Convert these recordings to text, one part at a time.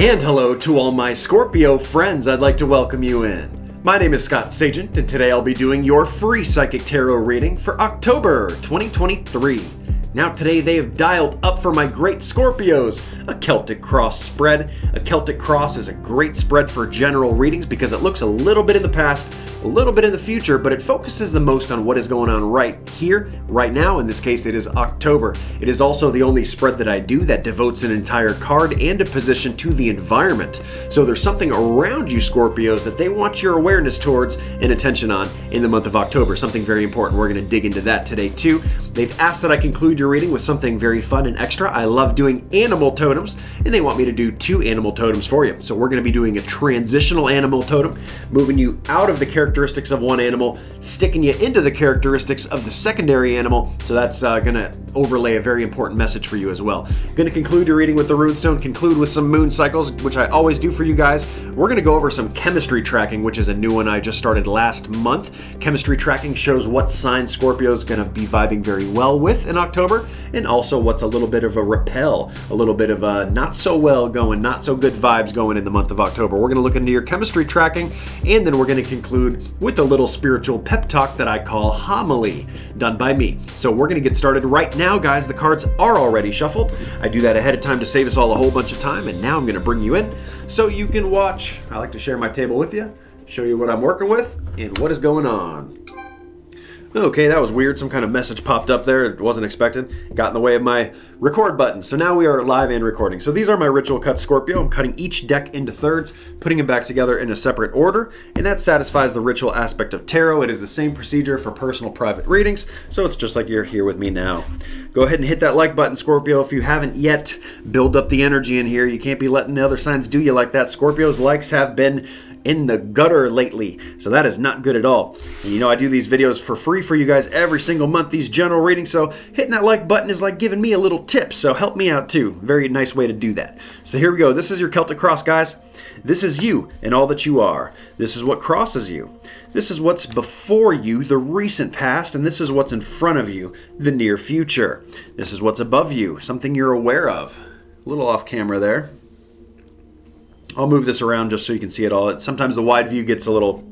And hello to all my Scorpio friends, I'd like to welcome you in. My name is Scott Sagent, and today I'll be doing your free Psychic Tarot reading for October 2023. Now today they have dialed up for my great Scorpios a Celtic Cross spread. A Celtic Cross is a great spread for general readings because it looks a little bit in the past, a little bit in the future, but it focuses the most on what is going on right here, right now. In this case, it is October. It is also the only spread that I do that devotes an entire card and a position to the environment. So there's something around you, Scorpios, that they want your awareness towards and attention on in the month of October. Something very important. We're going to dig into that today too. They've asked that I conclude your reading with something very fun and extra. I love doing animal totems, and they want me to do 2 animal totems for you. So we're going to be doing a transitional animal totem, moving you out of the characteristics of one animal, sticking you into the characteristics of the secondary animal. So that's going to overlay a very important message for you as well. Going to conclude your reading with the Rune Stone, conclude with some moon cycles, which I always do for you guys. We're going to go over some chemistry tracking, which is a new one I just started last month. Chemistry tracking shows what sign Scorpio is going to be vibing very well with in October, and also what's a little bit of a repel, a little bit of a not so well going, not so good vibes going in the month of October. We're going to look into your chemistry tracking, and then we're going to conclude with a little spiritual pep talk that I call homily, done by me. So we're going to get started right now, guys. The cards are already shuffled. I do that ahead of time to save us all a whole bunch of time, and now I'm going to bring you in so you can watch. I like to share my table with you, show you what I'm working with and what is going on. Okay, that was weird. Some kind of message popped up there. It wasn't expected. Got in the way of my record button. So now we are live and recording. So these are my ritual cuts, Scorpio. I'm cutting each deck into thirds, putting them back together in a separate order, and that satisfies the ritual aspect of tarot. It is the same procedure for personal private readings, so it's just like you're here with me now. Go ahead and hit that like button, Scorpio, if you haven't yet. Build up the energy in here. You can't be letting the other signs do you like that. Scorpio's likes have been in the gutter lately, so that is not good at all. And you know I do these videos for free for you guys every single month, these general readings, so hitting that like button is like giving me a little tip, so help me out too. Very nice way to do that. So here we go. This is your Celtic Cross, guys. This is you and all that you are. This is what crosses you. This is what's before you, the recent past, and this is what's in front of you, the near future. This is what's above you, something you're aware of. A little off camera there. I'll move this around just so you can see it all. Sometimes the wide view gets a little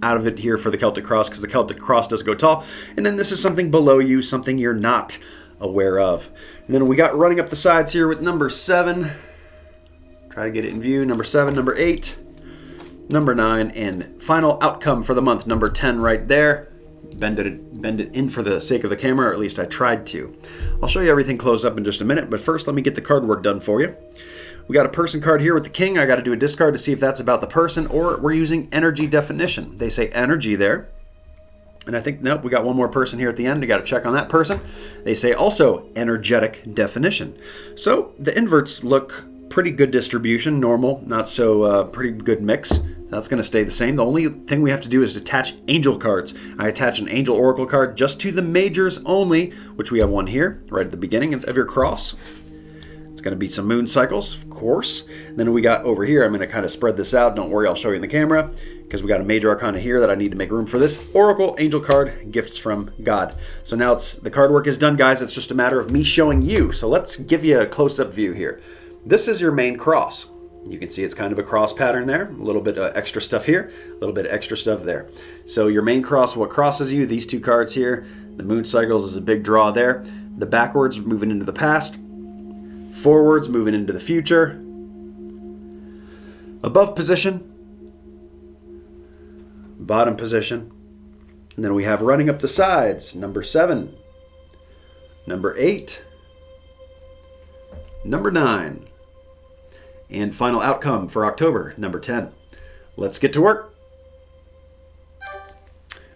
out of it here for the Celtic Cross because the Celtic Cross does go tall. And then this is something below you, something you're not aware of. And then we got running up the sides here with number 7. Try to get it in view. Number 7, number 8, number 9, and final outcome for the month, number 10 right there. Bend it in for the sake of the camera, or at least I tried to. I'll show you everything close up in just a minute, but first let me get the card work done for you. We got a person card here with the king. I got to do a discard to see if that's about the person, or we're using energy definition. They say energy there. And I think, nope, we got one more person here at the end. We got to check on that person. They say also energetic definition. So the inverts look pretty good distribution, normal, not so pretty good mix. That's going to stay the same. The only thing we have to do is attach angel cards. I attach an angel oracle card just to the majors only, which we have one here right at the beginning of your cross. It's going to be some moon cycles, of course. And then we got over here, I'm going to kind of spread this out. Don't worry, I'll show you in the camera because we got a major arcana here that I need to make room for this. Oracle, angel card, gifts from God. So now the card work is done, guys. It's just a matter of me showing you. So let's give you a close-up view here. This is your main cross. You can see it's kind of a cross pattern there. A little bit of extra stuff here, a little bit of extra stuff there. So your main cross, what crosses you, these 2 cards here. The moon cycles is a big draw there. The backwards, moving into the past. Forwards, moving into the future. Above position. Bottom position. And then we have running up the sides, number 7, number 8, number 9, and final outcome for October, number 10. Let's get to work.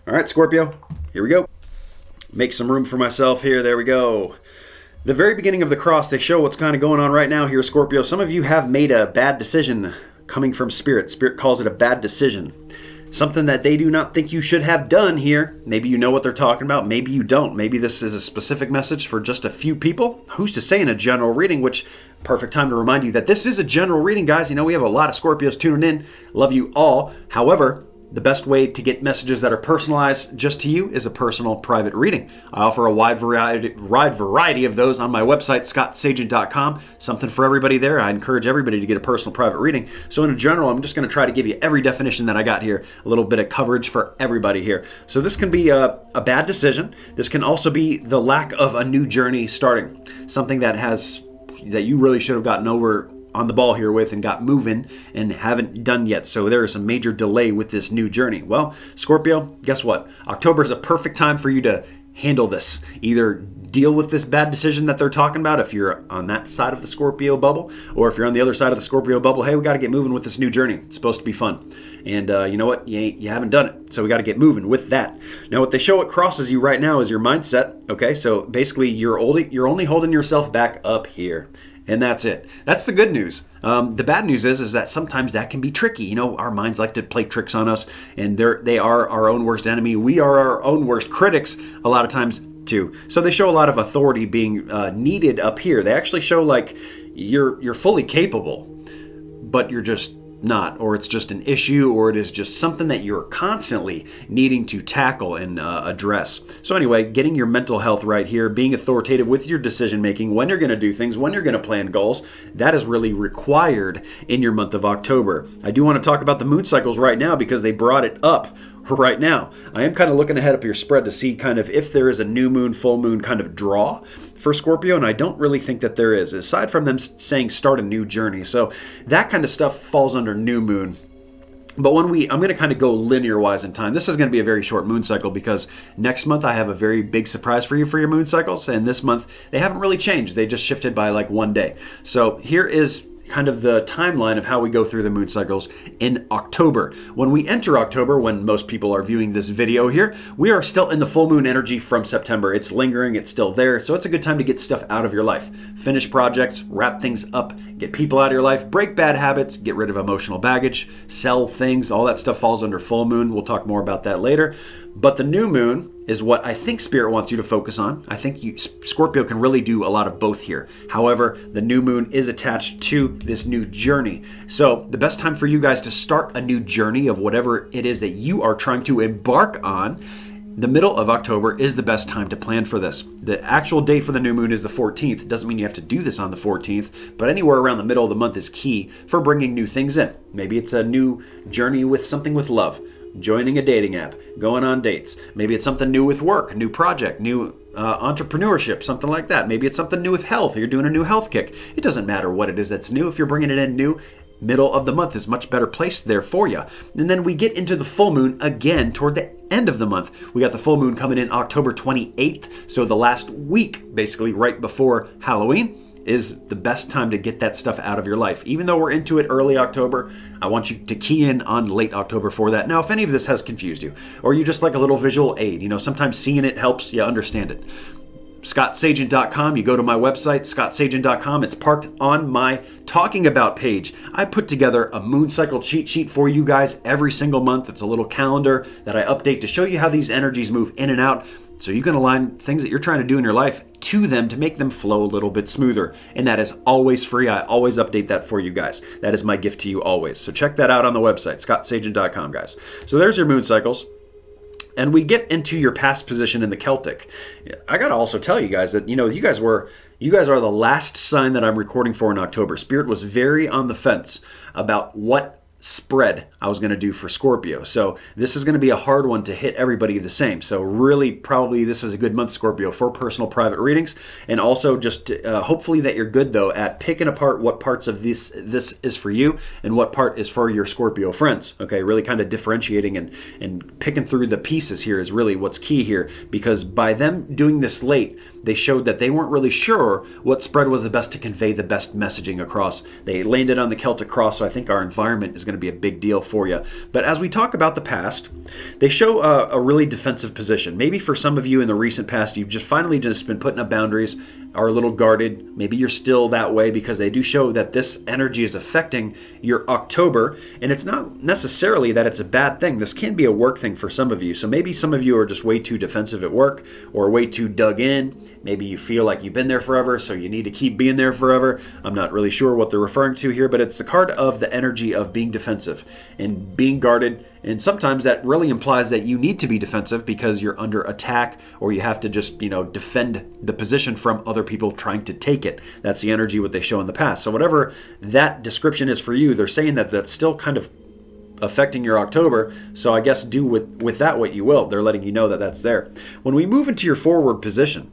All right, Scorpio, here we go. Make some room for myself here. There we go. The very beginning of the cross, they show what's kind of going on right now here, Scorpio. Some of you have made a bad decision coming from Spirit. Spirit calls it a bad decision. Something that they do not think you should have done here. Maybe you know what they're talking about. Maybe you don't. Maybe this is a specific message for just a few people. Who's to say in a general reading, which perfect time to remind you that this is a general reading, guys. You know, we have a lot of Scorpios tuning in. Love you all. However, the best way to get messages that are personalized just to you is a personal private reading. I offer a wide variety of those on my website, scottsagent.com. Something for everybody there. I encourage everybody to get a personal private reading. So in general, I'm just going to try to give you every definition that I got here, a little bit of coverage for everybody here. So this can be a bad decision. This can also be the lack of a new journey starting, something that you really should have gotten over on the ball here with and got moving and haven't done yet. So there is a major delay with this new journey. Well, Scorpio, guess what? October is a perfect time for you to handle this. Either deal with this bad decision that they're talking about if you're on that side of the Scorpio bubble, or if you're on the other side of the Scorpio bubble, hey, we got to get moving with this new journey. It's supposed to be fun. And you know what? You haven't done it. So we got to get moving with that. Now, what they show it crosses you right now is your mindset. Okay, so basically you're only holding yourself back up here. And that's it. That's the good news. The bad news is that sometimes that can be tricky. You know, our minds like to play tricks on us, and they are our own worst enemy. We are our own worst critics a lot of times too. So they show a lot of authority being needed up here. They actually show like you're fully capable, but you're just not, or it's just an issue, or it is just something that you're constantly needing to tackle and address. So anyway, getting your mental health right here, being authoritative with your decision making, when you're going to do things, when you're going to plan goals, that is really required in your month of October. I do want to talk about the moon cycles right now because they brought it up right now. I am kind of looking ahead up your spread to see kind of if there is a new moon, full moon kind of draw for Scorpio, and I don't really think that there is, aside from them saying start a new journey. So that kind of stuff falls under new moon. But I'm going to kind of go linear-wise in time. This is going to be a very short moon cycle because next month I have a very big surprise for you for your moon cycles, and this month they haven't really changed. They just shifted by like one day. So here is kind of the timeline of how we go through the moon cycles in October. When we enter October, when most people are viewing this video here, we are still in the full moon energy from September. It's lingering, it's still there, so it's a good time to get stuff out of your life. Finish projects, wrap things up, get people out of your life, break bad habits, get rid of emotional baggage, sell things, all that stuff falls under full moon. We'll talk more about that later. But the new moon is what I think Spirit wants you to focus on. I think Scorpio can really do a lot of both here. However, the new moon is attached to this new journey. So the best time for you guys to start a new journey of whatever it is that you are trying to embark on, the middle of October is the best time to plan for this. The actual day for the new moon is the 14th. It doesn't mean you have to do this on the 14th, but anywhere around the middle of the month is key for bringing new things in. Maybe it's a new journey with something with love, joining a dating app, going on dates. Maybe it's something new with work, a new project, new entrepreneurship, something like that. Maybe it's something new with health. You're doing a new health kick. It doesn't matter what it is that's new. If you're bringing it in new, middle of the month is much better placed there for you. And then we get into the full moon again toward the end of the month. We got the full moon coming in October 28th. So the last week, basically right before Halloween, is the best time to get that stuff out of your life. Even though we're into it early October, I want you to key in on late October for that. Now, if any of this has confused you, or you just like a little visual aid, sometimes seeing it helps you understand it. ScottSagent.com, you go to my website, ScottSagent.com, it's parked on my Talking About page. I put together a moon cycle cheat sheet for you guys every single month. It's a little calendar that I update to show you how these energies move in and out, so you can align things that you're trying to do in your life to them to make them flow a little bit smoother. And that is always free. I always update that for you guys. That is my gift to you always. So check that out on the website, ScottSagent.com, guys. So there's your moon cycles. And we get into your past position in the Celtic. I got to also tell you guys that, you guys are the last sign that I'm recording for in October. Spirit was very on the fence about what spread I was going to do for Scorpio. So this is going to be a hard one to hit everybody the same. So really probably this is a good month, Scorpio, for personal private readings. And also just hopefully that you're good though at picking apart what parts of this is for you and what part is for your Scorpio friends. Okay, really kind of differentiating and picking through the pieces here is really what's key here, because by them doing this late, they showed that they weren't really sure what spread was the best to convey the best messaging across. They landed on the Celtic Cross, so I think our environment is going to be a big deal for you. But as we talk about the past, they show a really defensive position. Maybe for some of you in the recent past, you've just finally just been putting up boundaries, are a little guarded. Maybe you're still that way because they do show that this energy is affecting your October, and it's not necessarily that it's a bad thing. This can be a work thing for some of you. So maybe some of you are just way too defensive at work or way too dug in. Maybe you feel like you've been there forever, so you need to keep being there forever. I'm not really sure what they're referring to here, but it's the card of the energy of being defensive defensive and being guarded. And sometimes that really implies that you need to be defensive because you're under attack, or you have to just, defend the position from other people trying to take it. That's the energy what they show in the past. So whatever that description is for you, they're saying that that's still kind of affecting your October. So I guess do with that what you will. They're letting you know that that's there. When we move into your forward position,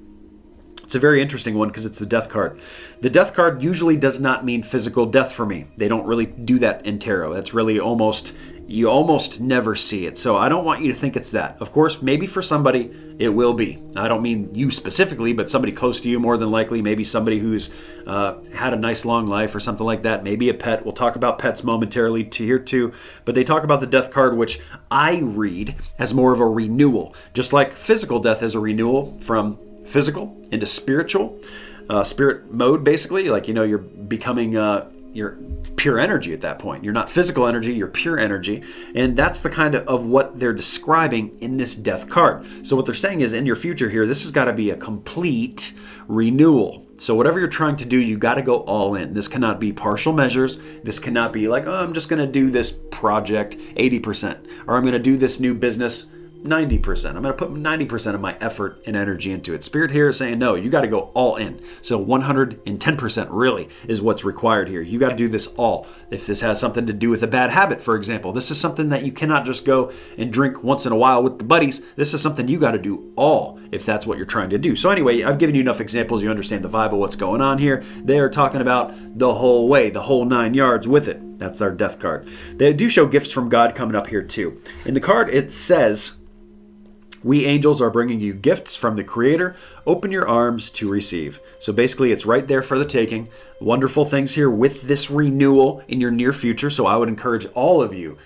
it's a very interesting one because it's the death card. The death card usually does not mean physical death for me. They don't really do that in tarot. That's really you almost never see it. So I don't want you to think it's that. Of course, maybe for somebody it will be. I don't mean you specifically, but somebody close to you more than likely. Maybe somebody who's had a nice long life or something like that. Maybe a pet. We'll talk about pets momentarily here too. But they talk about the death card, which I read as more of a renewal. Just like physical death is a renewal from physical into spiritual, spirit mode, basically. Like, you're becoming you're pure energy at that point. You're not physical energy, you're pure energy. And that's the kind of what they're describing in this death card. So what they're saying is in your future here, this has got to be a complete renewal. So whatever you're trying to do, you got to go all in. This cannot be partial measures. This cannot be like, I'm just going to do this project 80%, or I'm going to do this new business 90%. I'm going to put 90% of my effort and energy into it. Spirit here is saying, no, you got to go all in. So 110% really is what's required here. You got to do this all. If this has something to do with a bad habit, for example, this is something that you cannot just go and drink once in a while with the buddies. This is something you got to do all if that's what you're trying to do. So anyway, I've given you enough examples. You understand the vibe of what's going on here. They are talking about the whole way, the whole 9 yards with it. That's our death card. They do show gifts from God coming up here too. In the card, it says, we angels are bringing you gifts from the Creator. Open your arms to receive. So basically, it's right there for the taking. Wonderful things here with this renewal in your near future. So I would encourage all of you.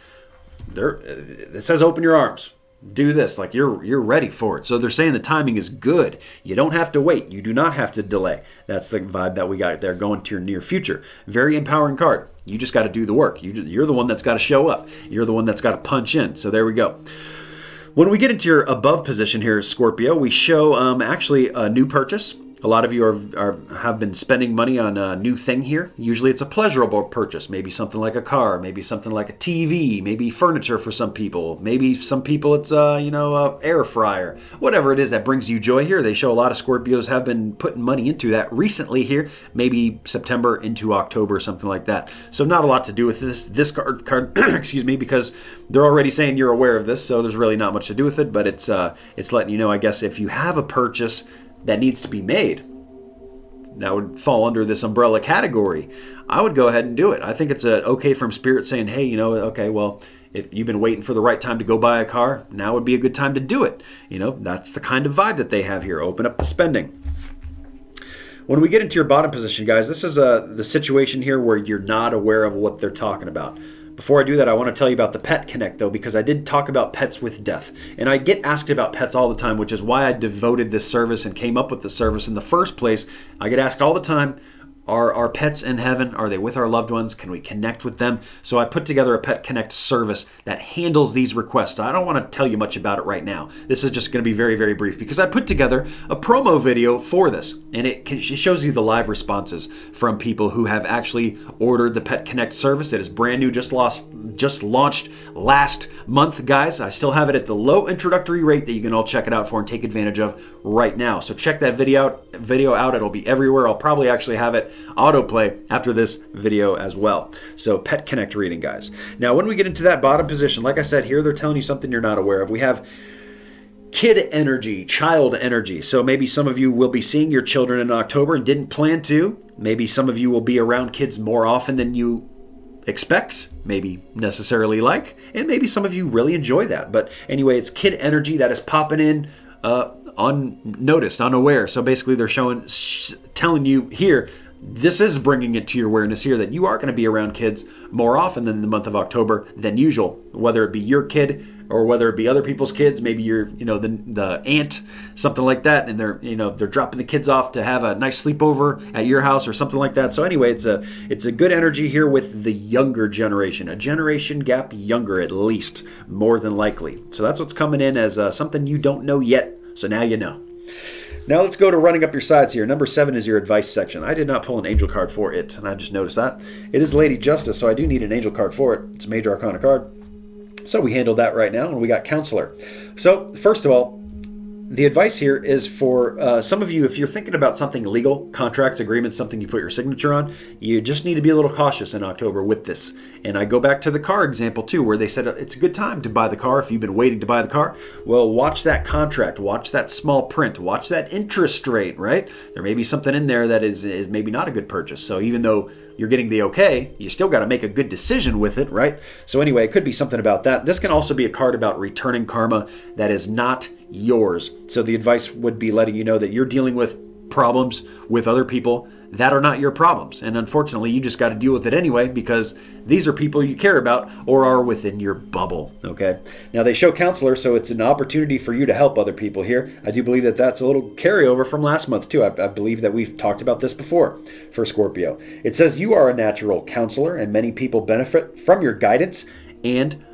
It says open your arms. Do this. Like you're ready for it. So they're saying the timing is good. You don't have to wait. You do not have to delay. That's the vibe that we got there going to your near future. Very empowering card. You just got to do the work. You're the one that's got to show up. You're the one that's got to punch in. So there we go. When we get into your above position here, Scorpio, we show actually a new purchase. A lot of you have been spending money on a new thing here. Usually it's a pleasurable purchase. Maybe something like a car, maybe something like a TV, maybe furniture for some people. Maybe some people it's a air fryer. Whatever it is that brings you joy here. They show a lot of Scorpios have been putting money into that recently here. Maybe September into October, something like that. So not a lot to do with this card excuse me, because they're already saying you're aware of this, so there's really not much to do with it, but it's letting you know, I guess, if you have a purchase that needs to be made, that would fall under this umbrella category, I would go ahead and do it. I think it's okay from Spirit saying, hey, okay, well, if you've been waiting for the right time to go buy a car, now would be a good time to do it. That's the kind of vibe that they have here. Open up the spending. When we get into your bottom position, guys, this is the situation here where you're not aware of what they're talking about. Before I do that, I want to tell you about the Pet Connect, though, because I did talk about pets with death. And I get asked about pets all the time, which is why I devoted this service and came up with the service in the first place. I get asked all the time, are our pets in heaven? Are they with our loved ones? Can we connect with them? So I put together a Pet Connect service that handles these requests. I don't want to tell you much about it right now. This is just going to be very, very brief because I put together a promo video for this. And it shows you the live responses from people who have actually ordered the Pet Connect service. It is brand new, just launched last month, guys. I still have it at the low introductory rate that you can all check it out for and take advantage of right now. So check that video out. It'll be everywhere. I'll probably actually have it autoplay after this video as well. So Pet Connect reading, guys. Now, when we get into that bottom position, like I said, here they're telling you something you're not aware of. We have kid energy, child energy. So maybe some of you will be seeing your children in October and didn't plan to. Maybe some of you will be around kids more often than you expect, maybe necessarily like, and maybe some of you really enjoy that. But anyway, it's kid energy that is popping in unnoticed, unaware. So basically they're telling you here, this is bringing it to your awareness here that you are going to be around kids more often than the month of October than usual, whether it be your kid or whether it be other people's kids. Maybe you're, the aunt, something like that, and they're dropping the kids off to have a nice sleepover at your house or something like that. So anyway, it's a good energy here with the younger generation, a generation gap younger at least, more than likely. So that's what's coming in as something you don't know yet. So now you know. Now let's go to running up your sides here. Number 7 is your advice section. I did not pull an angel card for it, and I just noticed that. It is Lady Justice, so I do need an angel card for it. It's a major arcana card. So we handled that right now, and we got Counselor. So first of all, the advice here is for some of you, if you're thinking about something legal, contracts, agreements, something you put your signature on, you just need to be a little cautious in October with this. And I go back to the car example too, where they said it's a good time to buy the car if you've been waiting to buy the car. Well, watch that contract, watch that small print, watch that interest rate, right? There may be something in there that is maybe not a good purchase. So even though you're getting the okay, you still got to make a good decision with it, right? So anyway, it could be something about that. This can also be a card about returning karma that is not yours. So the advice would be letting you know that you're dealing with problems with other people that are not your problems. And unfortunately, you just got to deal with it anyway because these are people you care about or are within your bubble, okay? Now, they show Counselor, so it's an opportunity for you to help other people here. I do believe that that's a little carryover from last month, too. I believe that we've talked about this before for Scorpio. It says you are a natural counselor, and many people benefit from your guidance and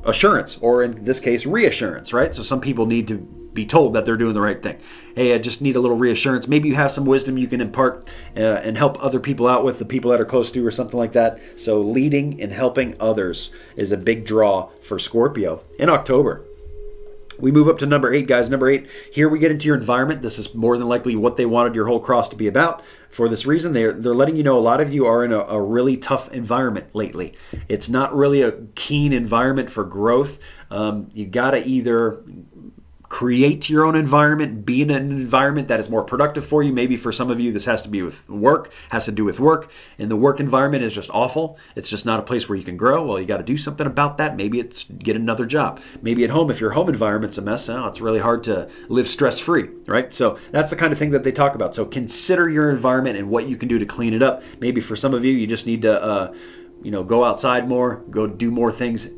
assurance, or in this case, reassurance, right? So some people need to be told that they're doing the right thing. Hey, I just need a little reassurance. Maybe you have some wisdom you can impart and help other people out with, the people that are close to you or something like that. So leading and helping others is a big draw for Scorpio in October. We move up to number 8, guys. Number 8, here we get into your environment. This is more than likely what they wanted your whole cross to be about. For this reason, they're letting you know a lot of you are in a really tough environment lately. It's not really a keen environment for growth. You got to either create your own environment, be in an environment that is more productive for you. Maybe for some of you, this has to be with work, has to do with work, and the work environment is just awful. It's just not a place where you can grow. Well, you got to do something about that. Maybe it's get another job. Maybe at home, if your home environment's a mess, it's really hard to live stress-free, right? So that's the kind of thing that they talk about. So consider your environment and what you can do to clean it up. Maybe for some of you, you just need to go outside more, go do more things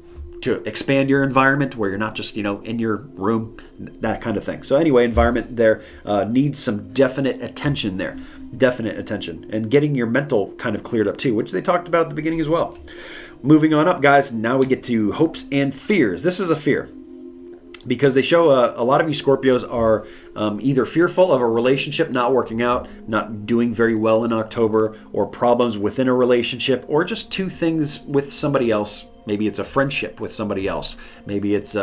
to expand your environment where you're not just, in your room, that kind of thing. So anyway, environment there needs some definite attention there. Definite attention. And getting your mental kind of cleared up too, which they talked about at the beginning as well. Moving on up, guys, now we get to hopes and fears. This is a fear, because they show a lot of you Scorpios are either fearful of a relationship not working out, not doing very well in October, or problems within a relationship, or just two things with somebody else. Maybe it's a friendship with somebody else. Maybe it's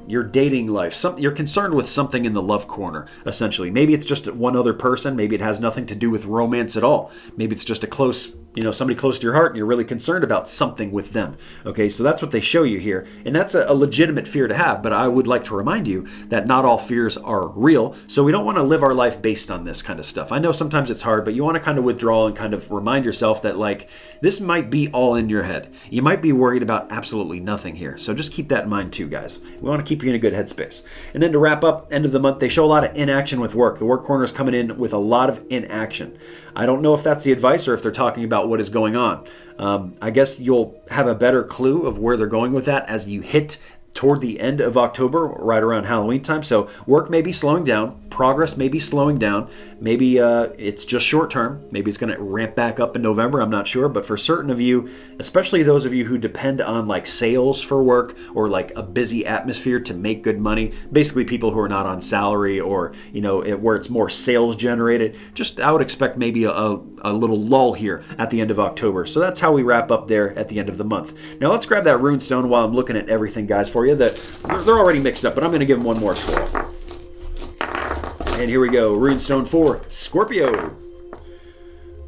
your dating life. You're concerned with something in the love corner, essentially. Maybe it's just one other person. Maybe it has nothing to do with romance at all. Maybe it's just a close, somebody close to your heart and you're really concerned about something with them. Okay, so that's what they show you here. And that's a legitimate fear to have, but I would like to remind you that not all fears are real. So we don't want to live our life based on this kind of stuff. I know sometimes it's hard, but you want to kind of withdraw and kind of remind yourself that this might be all in your head. You might be worried about absolutely nothing here. So just keep that in mind too, guys. We want to keep you in a good headspace. And then to wrap up, end of the month, they show a lot of inaction with work. The work corner is coming in with a lot of inaction. I don't know if that's the advice or if they're talking about what is going on. I guess you'll have a better clue of where they're going with that as you hit toward the end of October, right around Halloween time. So work may be slowing down, progress may be slowing down. Maybe it's just short term. Maybe it's going to ramp back up in November. I'm not sure. But for certain of you, especially those of you who depend on sales for work or a busy atmosphere to make good money, basically people who are not on salary or, where it's more sales generated, I would expect maybe a little lull here at the end of October. So that's how we wrap up there at the end of the month. Now let's grab that Rune Stone while I'm looking at everything, guys, for you. They're already mixed up, but I'm going to give them one more swirl. And here we go, Rune Stone for Scorpio.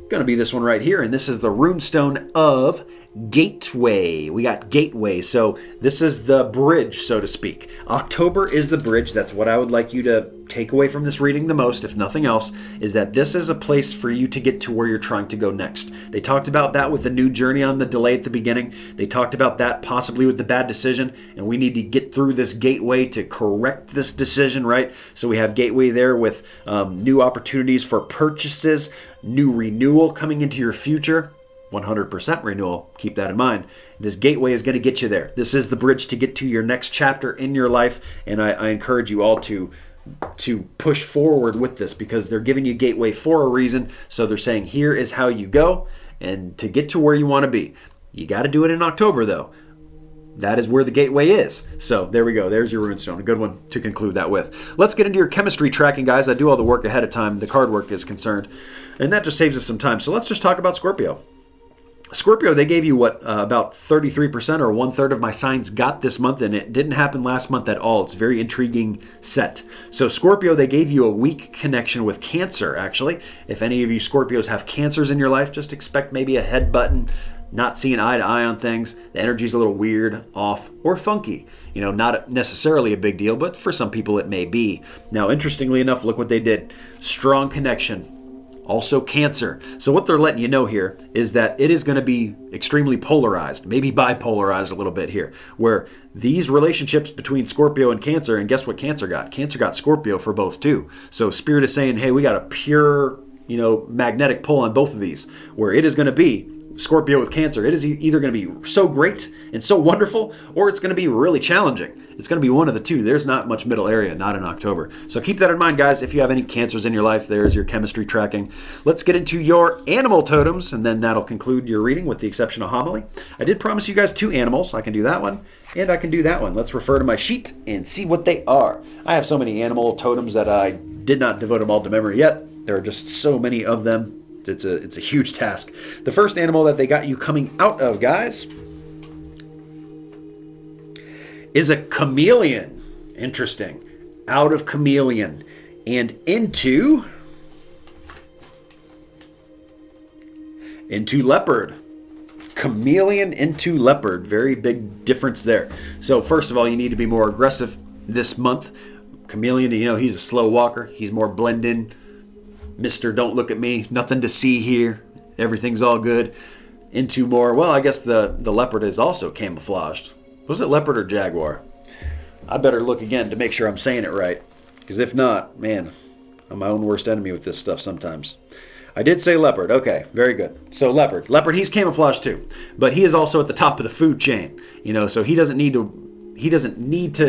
Going to be this one right here, and this is the Rune Stone of Gateway. We got Gateway, so this is the bridge, so to speak. October is the bridge. That's what I would like you to take away from this reading the most, if nothing else, is that this is a place for you to get to where you're trying to go next. They talked about that with the new journey on the delay at the beginning. They talked about that possibly with the bad decision, and we need to get through this gateway to correct this decision, right? So we have Gateway there with new opportunities for purchases, new renewal coming into your future. 100% renewal. Keep that in mind. This gateway is going to get you there. This is the bridge to get to your next chapter in your life, and I encourage you all to push forward with this because they're giving you gateway for a reason. So they're saying here is how you go, and to get to where you want to be. You got to do it in October though. that is where the gateway is. So there we go. There's your Rune Stone. A good one to conclude that with. Let's get into your chemistry tracking, guys. I do all the work ahead of time. The card work is concerned. And that just saves us some time. So let's just talk about Scorpio. Scorpio, they gave you what, about 33% or 1/3 of my signs got this month, and it didn't happen last month at all. It's a very intriguing set. So Scorpio, they gave you a weak connection with Cancer, actually. If any of you Scorpios have Cancers in your life, just expect maybe a head button, not seeing eye to eye on things. The energy's a little weird, off, or funky. You know, not necessarily a big deal, but for some people it may be. Now, interestingly enough, look what they did. Strong connection. Also Cancer. So what they're letting you know here is that it is going to be extremely polarized, maybe bipolarized a little bit here, where these relationships between Scorpio and Cancer, and guess what Cancer got? Cancer got Scorpio for both too. So Spirit is saying, hey, we got a pure, magnetic pull on both of these, where it is going to be Scorpio with Cancer. It is either going to be so great and so wonderful, or it's going to be really challenging. It's going to be one of the two. There's not much middle area, not in October. So keep that in mind, guys. If you have any Cancers in your life, there's your chemistry tracking. Let's get into your animal totems, and then that'll conclude your reading with the exception of homily. I did promise you guys 2 animals. I can do that one, and I can do that one. Let's refer to my sheet and see what they are. I have so many animal totems that I did not devote them all to memory yet. There are just so many of them. It's a huge task. The first animal that they got you coming out of, guys, is a chameleon. Interesting. Out of chameleon and into leopard. Chameleon into leopard. Very big difference there. So first of all, you need to be more aggressive this month. Chameleon, he's a slow walker. He's more blend in. Mr. Don't look at me, nothing to see here, everything's all good. Into more, well, I guess the leopard is also camouflaged. Was it leopard or jaguar? I better look again to make sure I'm saying it right, because if not, man, I'm my own worst enemy with this stuff sometimes. I did say leopard. Okay, very good. So leopard, he's camouflaged too, but he is also at the top of the food chain, so he doesn't need to,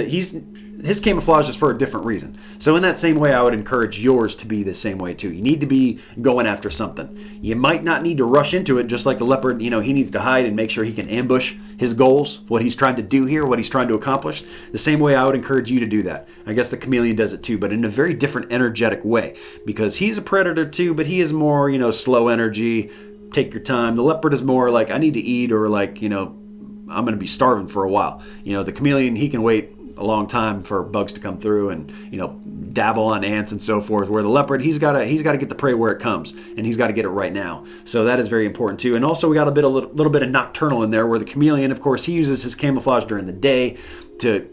his camouflage is for a different reason. So in that same way, I would encourage yours to be the same way too. You need to be going after something. You might not need to rush into it, just like the leopard, he needs to hide and make sure he can ambush his goals, what he's trying to do here, what he's trying to accomplish. The same way I would encourage you to do that. I guess the chameleon does it too, but in a very different energetic way, because he's a predator too, but he is more, slow energy, take your time. The leopard is more like, I need to eat, or like, I'm going to be starving for a while. The chameleon, he can wait a long time for bugs to come through and dabble on ants and so forth, where the leopard, he's got to get the prey where it comes, and he's got to get it right now. So that is very important too. And also we got a little bit of nocturnal in there, where the chameleon, of course, he uses his camouflage during the day to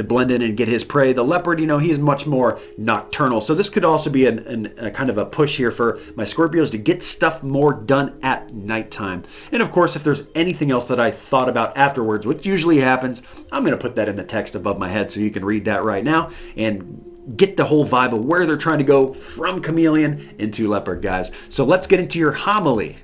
blend in and get his prey. The leopard, he is much more nocturnal. So this could also be a kind of a push here for my Scorpios to get stuff more done at nighttime. And of course, if there's anything else that I thought about afterwards, which usually happens, I'm going to put that in the text above my head so you can read that right now and get the whole vibe of where they're trying to go from chameleon into leopard, guys. So let's get into your homily.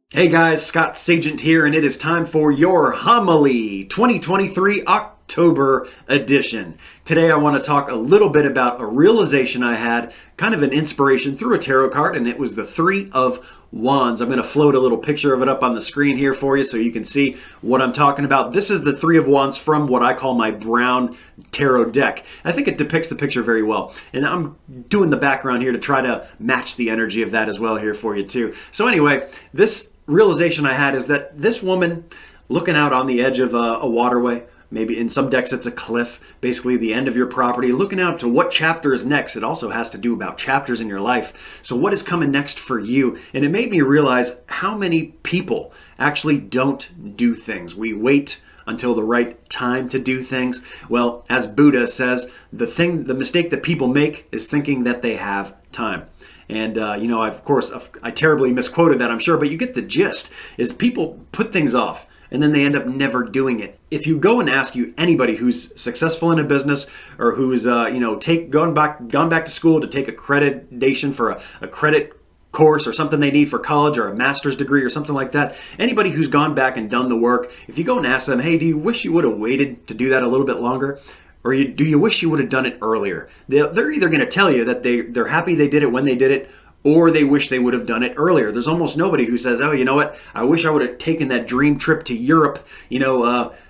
Hey guys, Scott Sagent here, and it is time for your homily 2023 October edition. Today I want to talk a little bit about a realization I had, kind of an inspiration through a tarot card, and it was the 3 of Wands. I'm going to float a little picture of it up on the screen here for you so you can see what I'm talking about. This is the 3 of Wands from what I call my brown tarot deck. I think it depicts the picture very well, and I'm doing the background here to try to match the energy of that as well here for you too. So anyway, this realization I had is that this woman looking out on the edge of a waterway, maybe in some decks it's a cliff, basically the end of your property, looking out to what chapter is next. It also has to do about chapters in your life. So what is coming next for you? And it made me realize how many people actually don't do things. We wait until the right time to do things. Well, as Buddha says, the mistake that people make is thinking that they have time. And, I terribly misquoted that, I'm sure, but you get the gist, is people put things off and then they end up never doing it. If you go and ask anybody who's successful in a business, or who's, gone back to school to take accreditation for a credit course or something they need for college, or a master's degree or something like that, anybody who's gone back and done the work, if you go and ask them, hey, do you wish you would have waited to do that a little bit longer? Or do you wish you would have done it earlier? They're either going to tell you that they're happy they did it when they did it, or they wish they would have done it earlier. There's almost nobody who says, oh, you know what? I wish I would have taken that dream trip to Europe,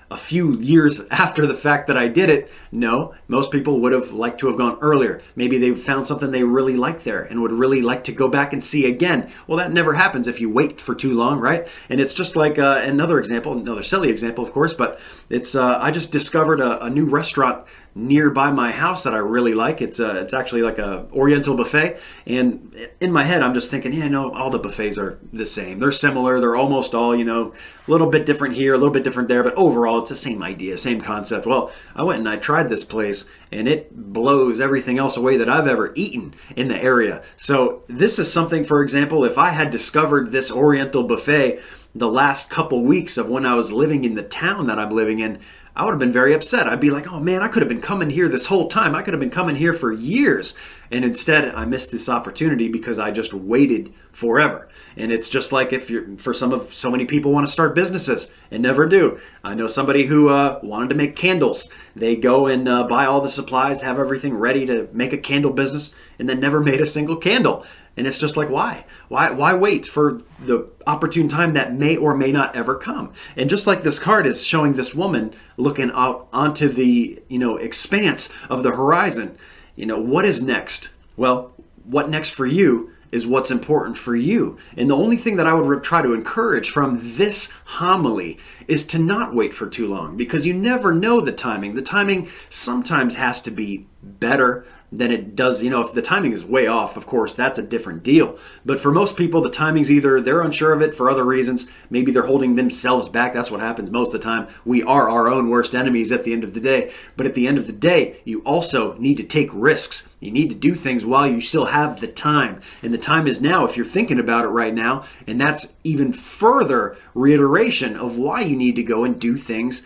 a few years after the fact that I did it. No, most people would have liked to have gone earlier. Maybe they found something they really liked there and would really like to go back and see again. Well, that never happens if you wait for too long, right? And it's just like another example, another silly example, of course, but it's I just discovered a new restaurant nearby my house that I really like. It's actually like a Oriental buffet, and in my head I'm just thinking, yeah, no, all the buffets are the same. They're similar. They're almost all, a little bit different here, a little bit different there, but overall it's the same idea, same concept. Well, I went and I tried this place, and it blows everything else away that I've ever eaten in the area. So this is something, for example, if I had discovered this Oriental buffet the last couple weeks of when I was living in the town that I'm living in, I would have been very upset. I'd be like, oh man, I could have been coming here this whole time. I could have been coming here for years. And instead, I missed this opportunity because I just waited forever. And it's just like so many people want to start businesses and never do. I know somebody who wanted to make candles. They go and buy all the supplies, have everything ready to make a candle business, and then never made a single candle. And it's just like, why? Why wait for the opportune time that may or may not ever come? And just like this card is showing this woman looking out onto the, expanse of the horizon, what is next? Well, what next for you is what's important for you. And the only thing that I would try to encourage from this homily is to not wait for too long, because you never know the timing. The timing sometimes has to be better than it does. If the timing is way off, of course, that's a different deal. But for most people, the timing's either they're unsure of it for other reasons. Maybe they're holding themselves back. That's what happens most of the time. We are our own worst enemies at the end of the day. But at the end of the day, you also need to take risks. You need to do things while you still have the time. And the time is now if you're thinking about it right now. And that's even further reiteration of why you need to go and do things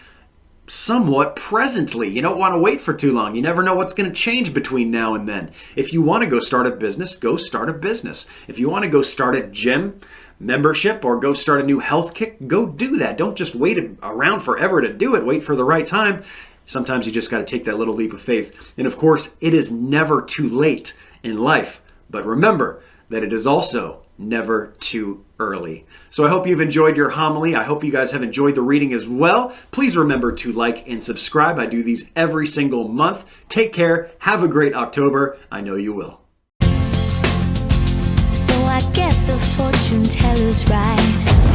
somewhat presently. You don't want to wait for too long. You never know what's going to change between now and then. If you want to go start a business, go start a business. If you want to go start a gym membership or go start a new health kick, go do that. Don't just wait around forever to do it. Wait for the right time. Sometimes you just got to take that little leap of faith. And of course, it is never too late in life. But remember that it is also never too early. So I hope you've enjoyed your homily. I hope you guys have enjoyed the reading as well. Please remember to like and subscribe. I do these every single month. Take care. Have a great October. I know you will. So I guess the fortune teller's right.